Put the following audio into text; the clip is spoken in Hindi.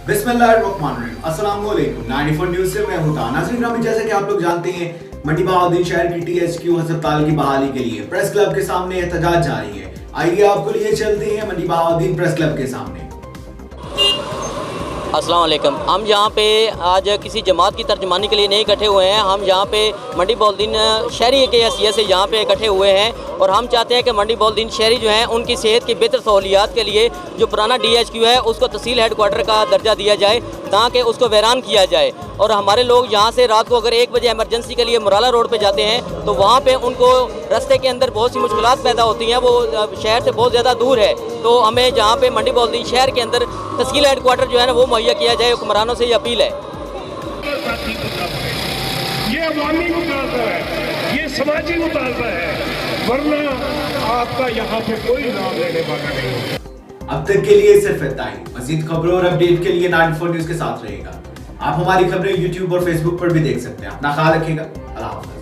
बिस्मिल्लाहिर्रहमानिर्रहीम, अस्सलाम वालेकुम। 94 न्यूज़ से मैं हूं नाज़रीन ग्रामी। जैसे कि आप लोग जानते हैं, मंडी बहाउद्दीन शहर की THQ अस्पताल की बहाली के लिए प्रेस क्लब के सामने एहतजाज जारी है। आइए आपको लिए चलते हैं मंडी बहाउद्दीन प्रेस क्लब के सामने। अस्सलाम वालेकुम। हम यहाँ पे आज किसी जमात की तर्जमानी के लिए नहीं इकट्ठे हुए हैं। हम यहाँ पे मंडी बहाउद्दीन शहरी के हैसियत से यहाँ पे इकट्ठे हुए हैं और हम चाहते हैं कि मंडी बहाउद्दीन शहरी जो हैं उनकी सेहत की बेहतर सहूलियात के लिए जो पुराना DHQ है उसको तहसील हेडक्वार्टर का दर्जा दिया जाए ताकि उसको वैरान किया जाए। और हमारे लोग यहाँ से रात को अगर 1 बजे एमरजेंसी के लिए मुराला रोड पे जाते हैं तो वहाँ पे उनको रास्ते के अंदर बहुत सी मुश्किलात पैदा होती हैं, वो शहर से बहुत ज़्यादा दूर है। तो हमें जहाँ पे मंडी बहाउद्दीन शहर के अंदर तहसील हेडक्वार्टर जो है ना वो मुहैया किया जाए। हुक्मरानों से ये अपील है। ये अवामी मुतालबा है, ये समाजी मुतालबा है, वरना आपका यहाँ पे कोई नाम लेने वाला नहीं। अब तक के लिए सिर्फ इतना ही। मज़ीद खबरों और अपडेट के लिए 94 न्यूज़ के साथ रहेगा। आप हमारी खबरें YouTube और Facebook पर भी देख सकते हैं। अपना ख्याल रखिएगा। अल्लाह हाफ़िज़।